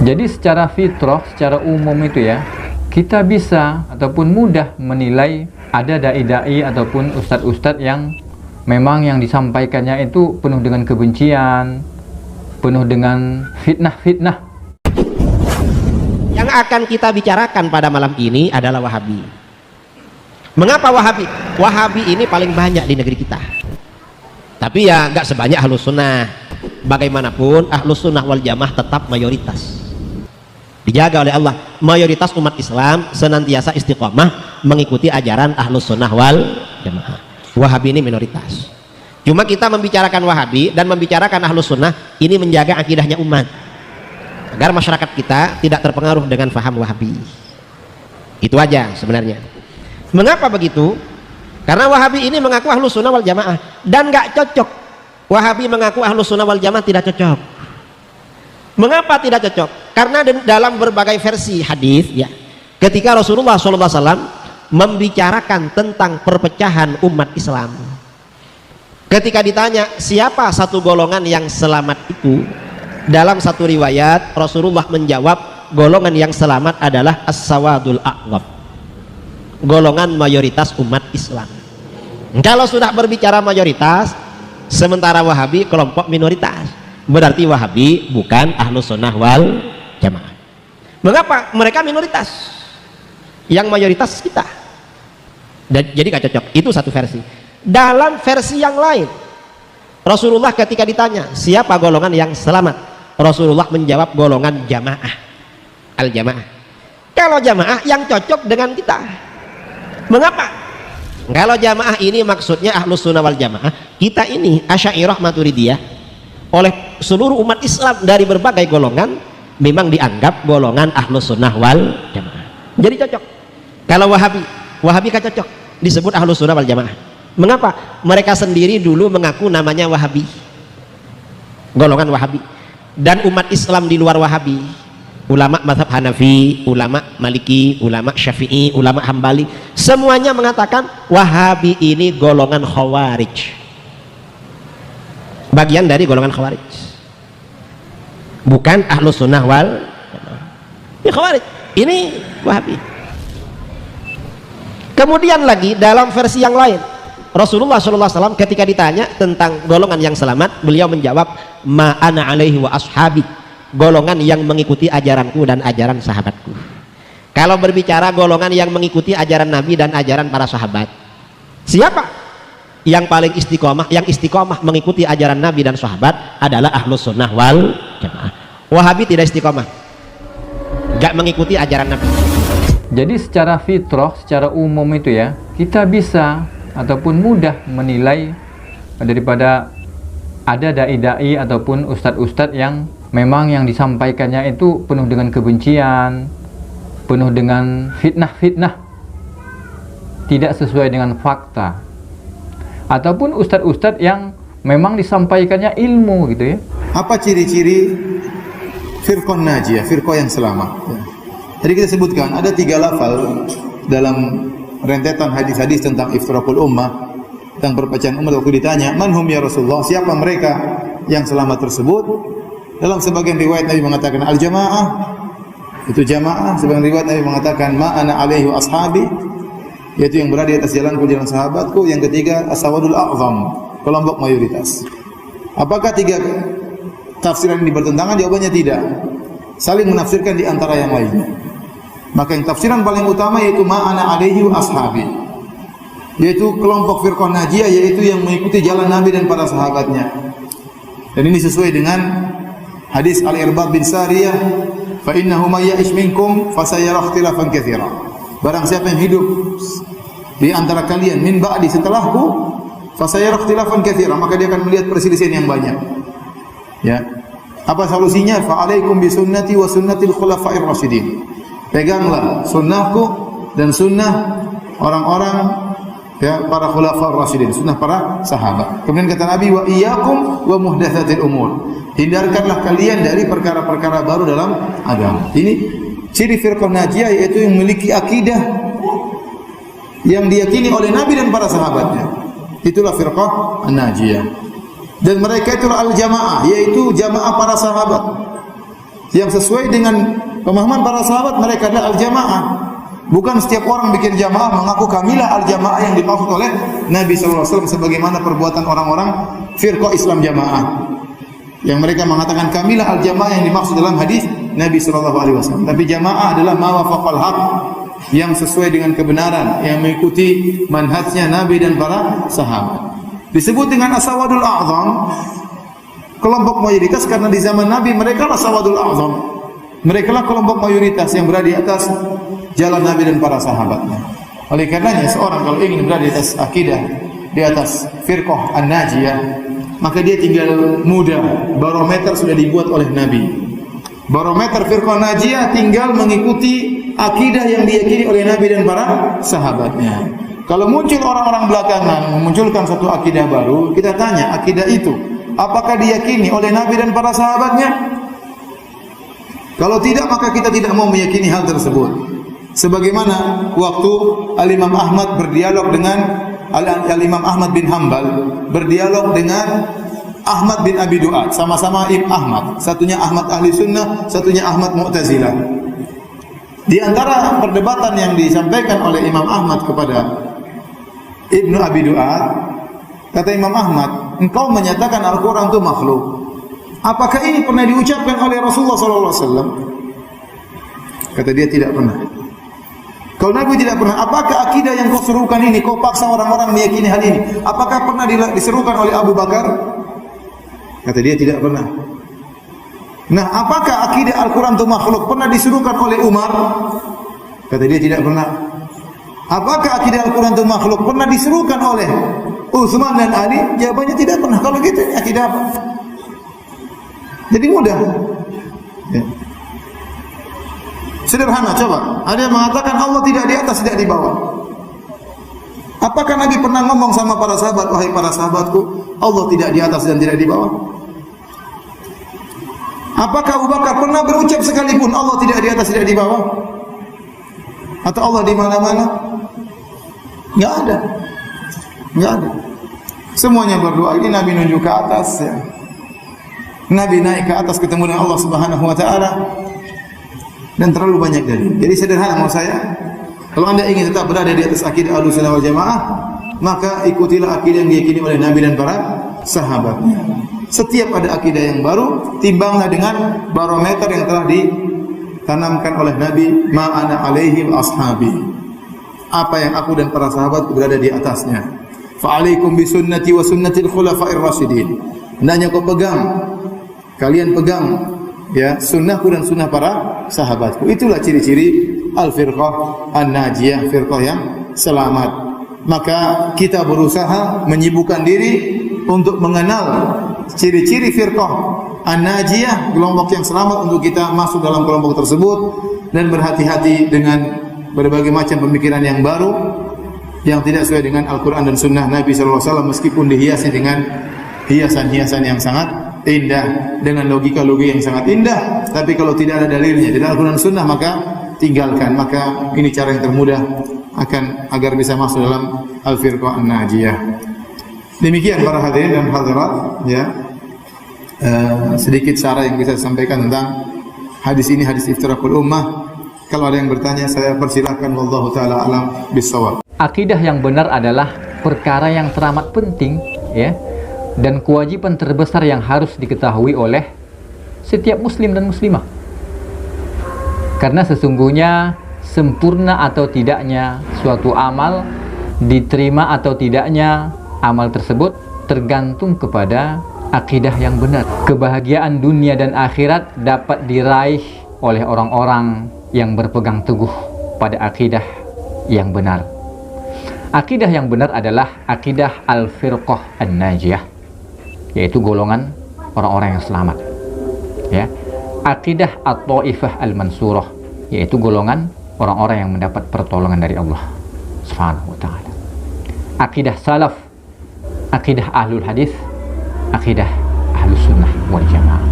Jadi secara fitrah, secara umum itu ya, kita bisa ataupun mudah menilai ada dai-dai ataupun ustadz-ustadz yang memang yang disampaikannya itu penuh dengan kebencian, penuh dengan fitnah-fitnah. Yang akan kita bicarakan pada malam ini adalah Wahabi. Mengapa Wahabi? Wahabi ini paling banyak di negeri kita. Tapi ya nggak sebanyak Ahlus Sunnah. Bagaimanapun Ahlus Sunnah wal Jamaah tetap mayoritas. Dijaga oleh Allah. Mayoritas umat Islam senantiasa istiqomah mengikuti ajaran Ahlus Sunnah wal Jamaah. Wahabi ini minoritas. Cuma kita membicarakan Wahabi dan membicarakan Ahlus Sunnah ini menjaga akidahnya umat, agar masyarakat kita tidak terpengaruh dengan faham Wahabi. Itu aja sebenarnya. Mengapa begitu? Karena Wahabi ini mengaku Ahlus Sunnah wal Jamaah dan nggak cocok. Wahabi mengaku Ahlus Sunnah wal Jamaah tidak cocok. Mengapa tidak cocok? Karena dalam berbagai versi hadis ya, ketika Rasulullah SAW membicarakan tentang perpecahan umat Islam, ketika ditanya siapa satu golongan yang selamat itu, dalam satu riwayat Rasulullah menjawab golongan yang selamat adalah as-sawadul a'ghab, golongan mayoritas umat Islam. Kalau sudah berbicara mayoritas, sementara Wahabi kelompok minoritas, berarti Wahabi bukan Ahlus Sunnah wal Jamaah. Mengapa? Mereka minoritas, yang mayoritas kita. Dan jadi gak cocok. Itu satu versi. Dalam versi yang lain, Rasulullah ketika ditanya siapa golongan yang selamat, Rasulullah menjawab golongan jamaah, al-jamaah. Kalau jamaah yang cocok dengan kita. Mengapa? Kalau jamaah ini maksudnya Ahlus Sunnah wal Jamaah, kita ini Asy'ariyah Maturidiyah oleh seluruh umat Islam dari berbagai golongan memang dianggap golongan Ahlus Sunnah wal Jamaah. Jadi cocok. Kalau Wahabi kan cocok disebut Ahlus Sunnah wal Jamaah. Mengapa? Mereka sendiri dulu mengaku namanya Wahabi, golongan Wahabi. Dan umat Islam di luar Wahabi, ulama mazhab Hanafi, ulama Maliki, ulama Syafi'i, ulama Hambali, semuanya mengatakan Wahabi ini golongan Khawarij, bagian dari golongan Khawarij, bukan Ahlus Sunnah wal Jamaah. Ini Khawarij, ini Wahabi. Kemudian lagi dalam versi yang lain, Rasulullah SAW ketika ditanya tentang golongan yang selamat, beliau menjawab ma ana alaihi wa ashabi, golongan yang mengikuti ajaranku dan ajaran sahabatku. Kalau berbicara golongan yang mengikuti ajaran Nabi dan ajaran para sahabat, siapa yang paling istiqomah? Yang istiqomah mengikuti ajaran Nabi dan sahabat adalah Ahlus Sunnah wal Jamaah. Wahabi tidak istiqomah, gak mengikuti ajaran Nabi. Jadi secara fitrah, secara umum itu ya, kita bisa ataupun mudah menilai daripada ada dai-dai ataupun ustadz-ustadz yang memang yang disampaikannya itu penuh dengan kebencian, penuh dengan fitnah-fitnah, tidak sesuai dengan fakta, ataupun ustadz-ustadz yang memang disampaikannya ilmu gitu ya. Apa ciri-ciri firqah najiyah, firqah yang selamat? Jadi kita sebutkan ada 3 lafal dalam rentetan hadis-hadis tentang iftiraqul ummah, tentang perpecahan umat. Waktu ditanya manhum ya Rasulullah, siapa mereka yang selamat tersebut, dalam sebagian riwayat Nabi mengatakan al-jamaah, itu jamaah. Sebagian riwayat Nabi mengatakan ma ana alaihi wa ashabi, yaitu yang berada di atas jalanku, jalan sahabatku. Yang ketiga as-sawadul a'zam, kelompok mayoritas. Apakah 3 tafsiran ini bertentangan? Jawabannya tidak, saling menafsirkan di antara yang lainnya. Maka yang tafsiran paling utama yaitu ma'ana alaihi wa ashabi, yaitu kelompok firqah najiyah, yaitu yang mengikuti jalan Nabi dan para sahabatnya. Dan ini sesuai dengan hadis Al-Irbad bin Sariyah, fa innahu may ya'ish minkum fasayara ikhtilafan katsira. Barang siapa yang hidup di antara kalian min ba'di, setelahku, fasayara ikhtilafan katsira, maka dia akan melihat perselisihan yang banyak. Ya. Apa solusinya? Fa alaikum bi sunnati wa sunnatil khulafa'ir rasyidin. Peganglah sunnahku dan sunnah orang-orang ya para khulafa'ir rasyidin, sunnah para sahabat. Kemudian kata Nabi wa iyyakum wa muhdatsatil umur. Hindarkanlah kalian dari perkara-perkara baru dalam agama. Ini ciri firqah najiyah, yaitu yang memiliki akidah yang diyakini oleh Nabi dan para sahabatnya. Itulah firqah najiyah. Dan mereka itulah al-jamaah, yaitu jamaah para sahabat. Yang sesuai dengan pemahaman para sahabat, mereka adalah al-jamaah. Bukan setiap orang bikin jamaah mengaku kamilah al-jamaah yang dimaksud oleh Nabi sallallahu alaihi wasallam sebagaimana perbuatan orang-orang firqah Islam jamaah. Yang mereka mengatakan kamilah al-jamaah yang dimaksud dalam hadis Nabi sallallahu alaihi wasallam. Tapi jamaah adalah ma wafaqal haq, yang sesuai dengan kebenaran, yang mengikuti manhajnya Nabi dan para sahabat. Disebut dengan as-sawadul a'zam, kelompok mayoritas, karena di zaman Nabi mereka lah sawadul a'zam. Mereka lah kelompok mayoritas yang berada di atas jalan Nabi dan para sahabatnya. Oleh karenanya seorang kalau ingin berada di atas akidah, di atas firqah an-najiyah, maka dia tinggal mudah. Barometer sudah dibuat oleh Nabi. Barometer firqah najiyah tinggal mengikuti akidah yang diyakini oleh Nabi dan para sahabatnya. Kalau muncul orang-orang belakangan memunculkan satu akidah baru, kita tanya, akidah itu apakah diyakini oleh Nabi dan para sahabatnya? Kalau tidak, maka kita tidak mau meyakini hal tersebut. Sebagaimana waktu Al-Imam Ahmad berdialog dengan Al-Imam Ahmad bin Hanbal berdialog dengan Ahmad bin Abi Du'ad, sama-sama Ibn Ahmad. Satunya Ahmad Ahli Sunnah, satunya Ahmad Mu'tazilah. Di antara perdebatan yang disampaikan oleh Imam Ahmad kepada Ibnu Abi Du'ad, kata Imam Ahmad, engkau menyatakan Al-Quran itu makhluk. Apakah ini pernah diucapkan oleh Rasulullah SAW? Kata dia, tidak pernah. Kalau Nabi tidak pernah, apakah akidah yang kau serukan ini, kau paksa orang-orang meyakini hal ini, apakah pernah diserukan oleh Abu Bakar? Kata dia, tidak pernah. Nah, apakah akidah Al-Quran itu makhluk pernah diserukan oleh Umar? Kata dia, tidak pernah. Apakah akidah Al-Quran itu makhluk pernah diserukan oleh Utsman dan Ali? Jawabannya tidak pernah. Kalau gitu, akidah apa? Jadi mudah. Ya. Sederhana, coba. Ada yang mengatakan Allah tidak di atas, tidak di bawah. Apakah Nabi pernah ngomong sama para sahabat, wahai para sahabatku, Allah tidak di atas dan tidak di bawah? Apakah Abu Bakar pernah berucap sekalipun Allah tidak di atas, tidak di bawah? Atau Allah di mana-mana? Enggak ada. Enggak ada. Semuanya berdoa. Ini Nabi nunjuk ke atas, ya. Nabi naik ke atas ketemu dengan Allah Subhanahu wa taala. Dan terlalu banyak dalil. Jadi sederhana maksud saya, kalau Anda ingin tetap berada di atas akidah Ahlussunnah wal Jamaah, maka ikutilah akidah yang diyakini oleh Nabi dan para sahabatnya. Setiap ada akidah yang baru, timbanglah dengan barometer yang telah ditanamkan oleh Nabi, ma ana alaihi wa ashabi. Apa yang aku dan para sahabat berada di atasnya. Fa alaikum bi sunnati wa sunnatil khulafa'ir rasyidin. Hendaknya kau pegang, kalian pegang ya sunnahku dan sunnah para sahabatku. Itulah ciri-ciri al-firqah an-najiyah, firqah yang selamat. Maka kita berusaha menyibukkan diri untuk mengenal ciri-ciri firqah an-najiyah, kelompok yang selamat, untuk kita masuk dalam kelompok tersebut dan berhati-hati dengan berbagai macam pemikiran yang baru yang tidak sesuai dengan Al-Quran dan Sunnah Nabi SAW, meskipun dihiasi dengan hiasan-hiasan yang sangat indah, dengan logika-logika yang sangat indah, tapi kalau tidak ada dalilnya dari Al-Quran dan Sunnah, maka tinggalkan. Maka ini cara yang termudah agar bisa masuk dalam Al-Firqah An-Najiyah. Demikian para hadirin dan hadirat, ya, sedikit cara yang bisa sampaikan tentang hadis ini, hadis Iftiraqul Ummah. Kalau ada yang bertanya, saya persilahkan. Wallahu taala alam bissawab. Akidah yang benar adalah perkara yang teramat penting, ya, dan kewajiban terbesar yang harus diketahui oleh setiap muslim dan muslimah. Karena sesungguhnya sempurna atau tidaknya suatu amal, diterima atau tidaknya amal tersebut tergantung kepada akidah yang benar. Kebahagiaan dunia dan akhirat dapat diraih oleh orang-orang yang berpegang teguh pada akidah yang benar. Akidah yang benar adalah akidah al-firqah an-najiyah, yaitu golongan orang-orang yang selamat, ya. Akidah at-taifah al-mansurah, yaitu golongan orang-orang yang mendapat pertolongan dari Allah Subhanahu wa taala. Akidah salaf, akidah ahlul hadis, akidah ahlus sunnah wal jamaah.